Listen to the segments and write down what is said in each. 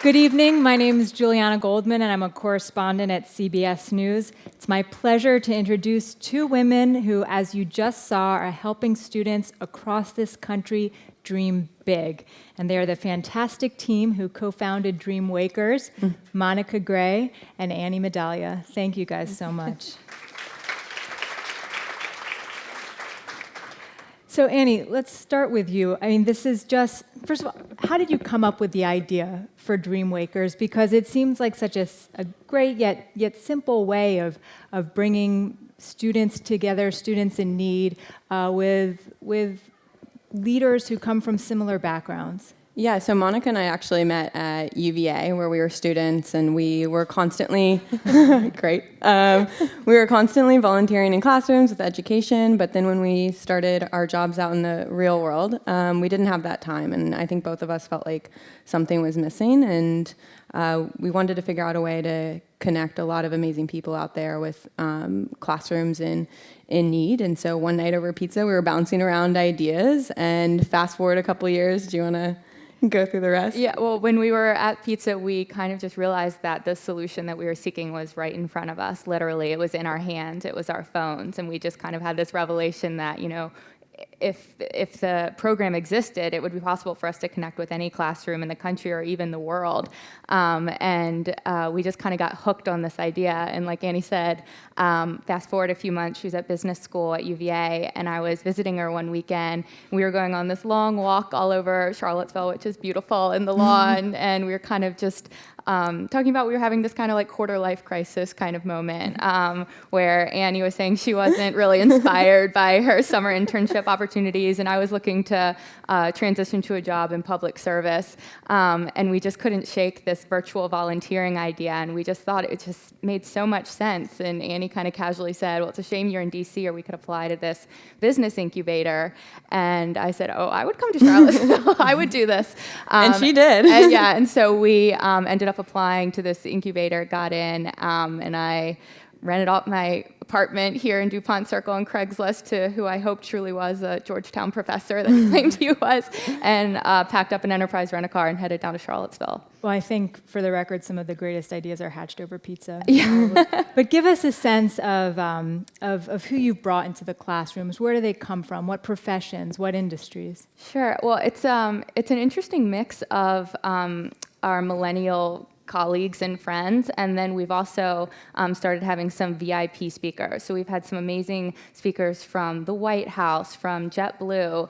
Good evening. My name is Juliana Goldman, and I'm a correspondent at CBS News. It's my pleasure to introduce two women who, as you just saw, are helping students across this country dream big. And they are the fantastic team who co-founded DreamWakers, Monica Gray and Annie Medaglia. Thank you guys so much. So Annie, let's start with you. I mean, this is just, first of all, how did you come up with the idea for DreamWakers? Because it seems like such a great yet simple way of bringing students together, students in need, with leaders who come from similar backgrounds. Yeah, so Monica and I actually met at UVA, where we were students, and we were constantly, great, we were constantly volunteering in classrooms with education, but then when we started our jobs out in the real world, we didn't have that time, and I think both of us felt like something was missing, and we wanted to figure out a way to connect a lot of amazing people out there with classrooms in need. And so one night over pizza, we were bouncing around ideas, and fast forward a couple years, do you want to go through the rest? Yeah, well, when we were at pizza, we kind of just realized that the solution that we were seeking was right in front of us, literally. It was in our hands, it was our phones, and we just kind of had this revelation that, you know, if the program existed, it would be possible for us to connect with any classroom in the country or even the world. We just kind of got hooked on this idea. And like Annie said, fast forward a few months, she was at business school at UVA, and I was visiting her one weekend. We were going on this long walk all over Charlottesville, which is beautiful, in the lawn, and we were kind of just talking about, we were having this kind of like quarter life crisis kind of moment, where Annie was saying she wasn't really inspired by her summer internship opportunities, and I was looking to transition to a job in public service, and we just couldn't shake this virtual volunteering idea, and we just thought it just made so much sense. And Annie kind of casually said, well, it's a shame you're in DC, or we could apply to this business incubator. And I said, oh, I would come to Charlottesville. I would do this. And she did. And so we ended up applying to this incubator, got in, and I rented out my apartment here in DuPont Circle on Craigslist to who I hope truly was a Georgetown professor that he claimed he was, and packed up an Enterprise rent-a-car and headed down to Charlottesville. Well, I think, for the record, some of the greatest ideas are hatched over pizza. Yeah. But give us a sense of who you've brought into the classrooms. Where do they come from? What professions? What industries? Sure. Well, it's an interesting mix of our millennial colleagues and friends, and then we've also started having some VIP speakers. So we've had some amazing speakers from the White House, from JetBlue,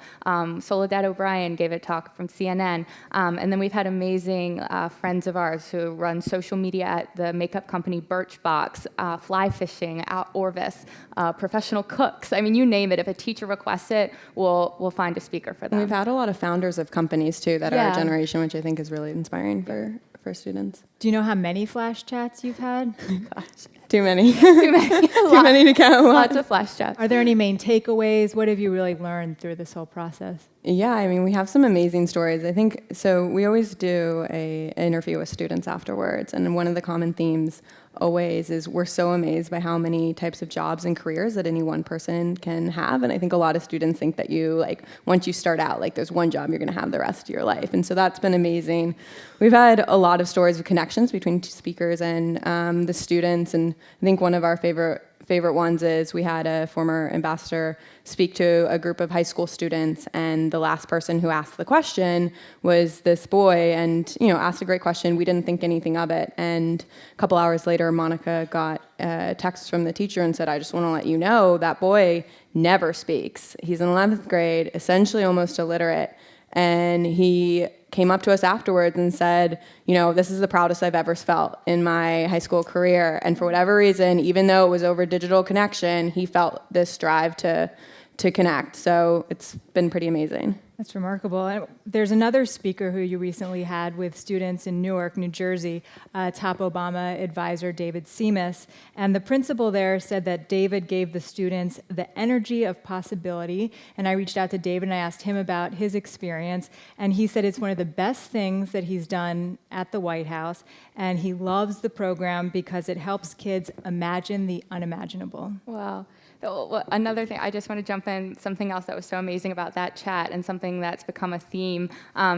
Soledad O'Brien gave a talk from CNN, and then we've had amazing friends of ours who run social media at the makeup company Birchbox, fly fishing at Orvis, professional cooks. I mean, you name it. If a teacher requests it, we'll find a speaker for them. We've had a lot of founders of companies too that are our generation, which I think is really inspiring for students. Do you know how many flash chats you've had? Gosh. Too many. Too many. Too many to count. Lots of flash chats. Are there any main takeaways? What have you really learned through this whole process? Yeah, I mean, we have some amazing stories. I think, so we always do an interview with students afterwards, and one of the common themes always is we're so amazed by how many types of jobs and careers that any one person can have. And I think a lot of students think that you, like, once you start out, like, there's one job you're going to have the rest of your life. And so that's been amazing. We've had a lot of stories of connections between speakers and the students, and I think one of our favorite ones is we had a former ambassador speak to a group of high school students, and the last person who asked the question was this boy, and asked a great question. We didn't think anything of it, and a couple hours later Monica got a text from the teacher and said, I just want to let you know that boy never speaks. He's in 11th grade, essentially almost illiterate, and he came up to us afterwards and said, this is the proudest I've ever felt in my high school career. And for whatever reason, even though it was over digital connection, he felt this drive to connect. So it's been pretty amazing. That's remarkable. And there's another speaker who you recently had with students in Newark, New Jersey, top Obama advisor David Seamus. And the principal there said that David gave the students the energy of possibility. And I reached out to David and I asked him about his experience. And he said it's one of the best things that he's done at the White House. And he loves the program because it helps kids imagine the unimaginable. Wow. Another thing, I just want to jump in, something else that was so amazing about that chat and something that's become a theme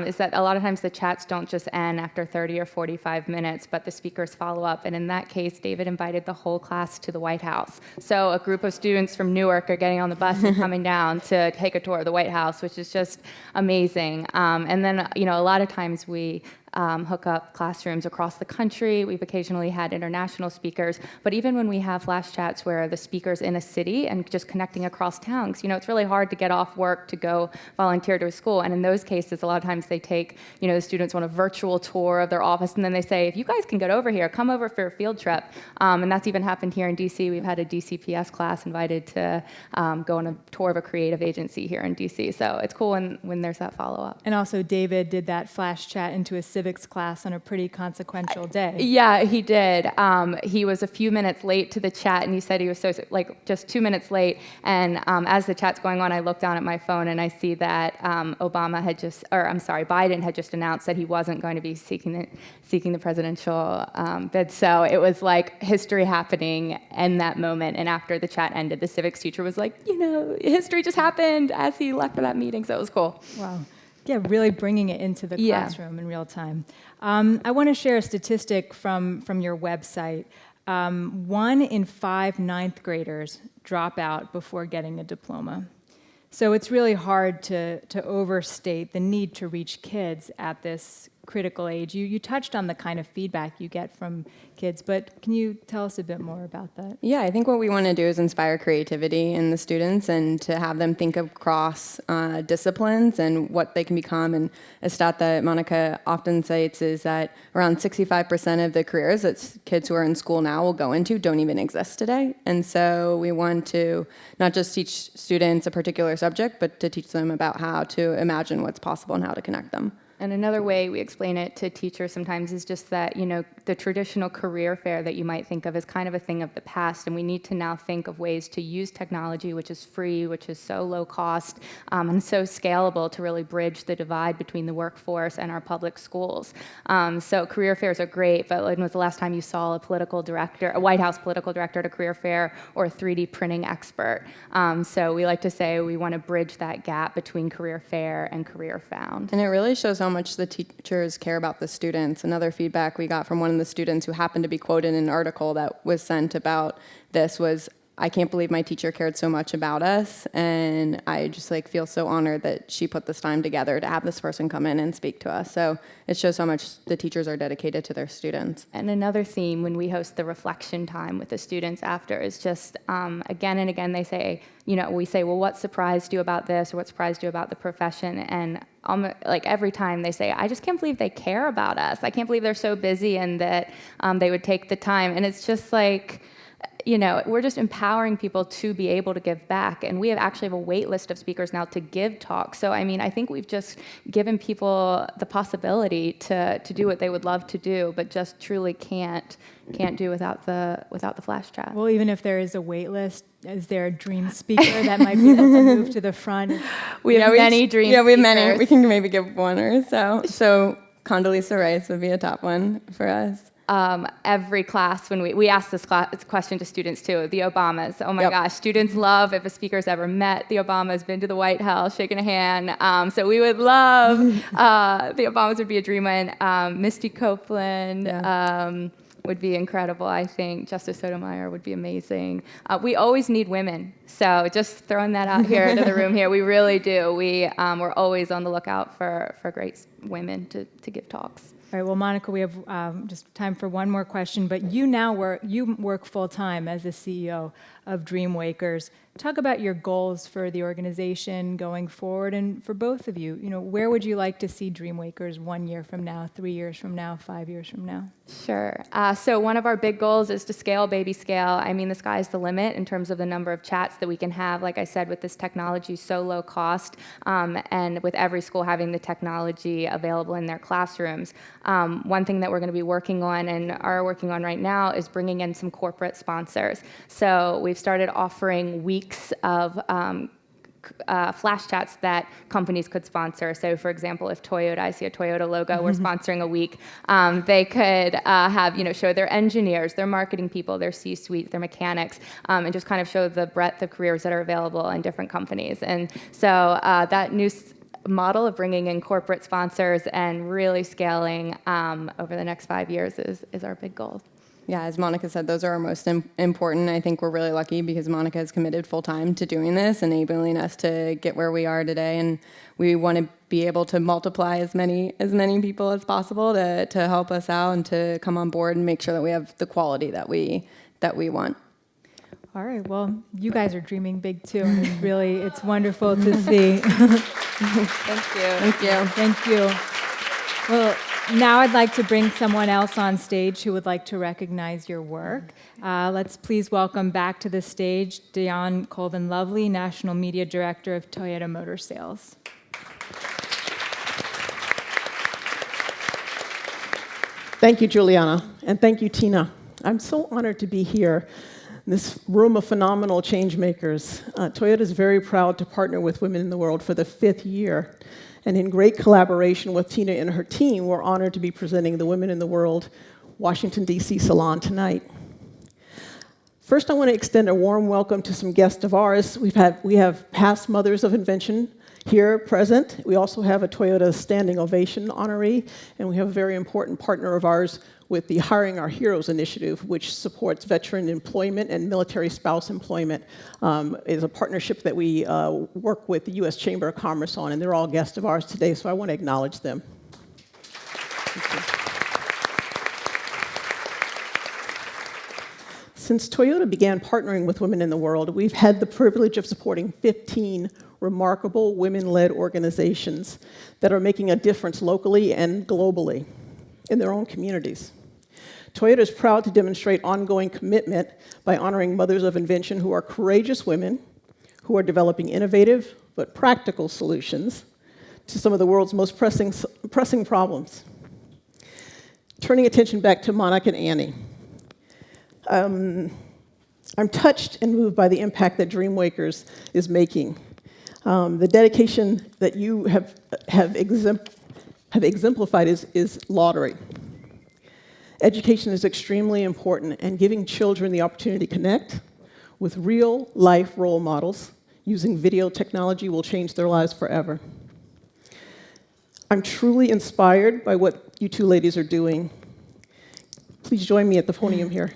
is that a lot of times the chats don't just end after 30 or 45 minutes, but the speakers follow up. And in that case, David invited the whole class to the White House. So a group of students from Newark are getting on the bus and coming down to take a tour of the White House, which is just amazing. And then, a lot of times we hook up classrooms across the country. We've occasionally had international speakers, but even when we have flash chats where the speaker's in a city and just connecting across town, 'cause, it's really hard to get off work to go volunteer to a school. And in those cases, a lot of times they take, the students on a virtual tour of their office, and then they say, if you guys can get over here, come over for a field trip. And that's even happened here in DC. We've had a DCPS class invited to go on a tour of a creative agency here in DC. So it's cool when there's that follow-up. And also David did that flash chat into a civics class on a pretty consequential day. Yeah, he did. He was a few minutes late to the chat, and he said he was just 2 minutes late. And as the chat's going on, I looked down at my phone and I see that Biden had just announced that he wasn't going to be seeking the presidential bid. So it was like history happening in that moment. And after the chat ended, the civics teacher was like, history just happened as he left for that meeting. So it was cool. Wow. Yeah, really bringing it into the classroom in real time. I want to share a statistic from your website. 1 in 5 ninth graders drop out before getting a diploma. So it's really hard to overstate the need to reach kids at this critical age. You touched on the kind of feedback you get from kids, but can you tell us a bit more about that? Yeah, I think what we want to do is inspire creativity in the students and to have them think across disciplines and what they can become. And a stat that Monica often cites is that around 65% of the careers that kids who are in school now will go into don't even exist today. And so we want to not just teach students a particular subject, but to teach them about how to imagine what's possible and how to connect them. And another way we explain it to teachers sometimes is just that, the traditional career fair that you might think of as kind of a thing of the past, and we need to now think of ways to use technology, which is free, which is so low cost, and so scalable to really bridge the divide between the workforce and our public schools. So career fairs are great, but when was the last time you saw a White House political director at a career fair or a 3D printing expert? So we like to say we want to bridge that gap between career fair and career found. And it really shows how much the teachers care about the students. Another feedback we got from one of the students who happened to be quoted in an article that was sent about this was, I can't believe my teacher cared so much about us, and I just feel so honored that she put this time together to have this person come in and speak to us. So it shows how much the teachers are dedicated to their students. And another theme when we host the reflection time with the students after is just again and again they say, we say, well, what surprised you about this, or what surprised you about the profession? And every time they say, I just can't believe they care about us. I can't believe they're so busy and that they would take the time. And it's just we're just empowering people to be able to give back. And we actually have a wait list of speakers now to give talks. So, I think we've just given people the possibility to do what they would love to do, but just truly can't do without the flash chat. Well, even if there is a wait list, is there a dream speaker that might be able to move to the front? We have many dream speakers. Yeah, we have many. We can maybe give one or so. So Condoleezza Rice would be a top one for us. Every class, when we ask this question to students too, the Obamas. Oh my gosh, students love if a speaker's ever met the Obamas, been to the White House, shaken a hand. So we would love, the Obamas would be a dream one. Misty Copeland would be incredible, I think. Justice Sotomayor would be amazing. We always need women. So just throwing that out here into the room here, we really do. We're always on the lookout for great women to give talks. All right, well, Monica, we have just time for one more question, but you work full-time as the CEO of DreamWakers. Talk about your goals for the organization going forward, and for both of you, where would you like to see DreamWakers 1 year from now, 3 years from now, 5 years from now? Sure. So one of our big goals is to scale, baby scale. The sky's the limit in terms of the number of chats that we can have. Like I said, with this technology so low cost, and with every school having the technology available in their classrooms. One thing that we're going to be working on and are working on right now is bringing in some corporate sponsors. So we've started offering weeks of flash chats that companies could sponsor. So for example, if Toyota, I see a Toyota logo, we're sponsoring a week, they could have, show their engineers, their marketing people, their C-suite, their mechanics, and just kind of show the breadth of careers that are available in different companies. And so that new model of bringing in corporate sponsors and really scaling over the next 5 years is our big goal. Yeah, as Monica said, those are our most important. I think we're really lucky because Monica has committed full time to doing this, enabling us to get where we are today. And we want to be able to multiply as many people as possible to help us out and to come on board and make sure that we have the quality that we want. All right, well, you guys are dreaming big too, and it's wonderful to see. Thank you. Thank you. Thank you. Well, now I'd like to bring someone else on stage who would like to recognize your work. Let's please welcome back to the stage Dion Colvin-Lovely, National Media Director of Toyota Motor Sales. Thank you, Juliana, and thank you, Tina. I'm so honored to be here in this room of phenomenal change makers. Toyota is very proud to partner with Women in the World for the 5th year. And in great collaboration with Tina and her team, we're honored to be presenting the Women in the World Washington, D.C. Salon tonight. First, I want to extend a warm welcome to some guests of ours. We have past Mothers of Invention here present. We also have a Toyota Standing Ovation honoree, and we have a very important partner of ours with the Hiring Our Heroes initiative, which supports veteran employment and military spouse employment. Is a partnership that we work with the U.S. Chamber of Commerce on, and they're all guests of ours today, so I want to acknowledge them. Since Toyota began partnering with Women in the World, we've had the privilege of supporting 15 remarkable women-led organizations that are making a difference locally and globally in their own communities. Toyota is proud to demonstrate ongoing commitment by honoring Mothers of Invention who are courageous women who are developing innovative but practical solutions to some of the world's most pressing problems. Turning attention back to Monica and Annie. I'm touched and moved by the impact that DreamWakers is making. The dedication that you have exemplified is laudatory. Education is extremely important, and giving children the opportunity to connect with real-life role models using video technology will change their lives forever. I'm truly inspired by what you two ladies are doing. Please join me at the podium here.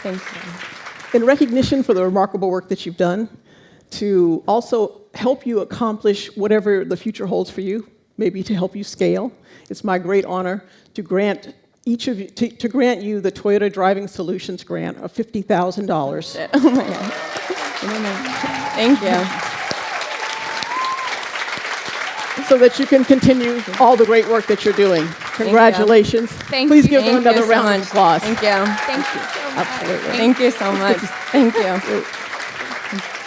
Thank you. In recognition for the remarkable work that you've done, to also help you accomplish whatever the future holds for you, maybe to help you scale, it's my great honor to grant each of you to grant you the Toyota Driving Solutions grant of $50,000. Oh my God. Thank you. So that you can continue all the great work that you're doing. Congratulations. Please give them another round of applause. Thank you. Thank you so much. Absolutely. Thank you so much. Thank you.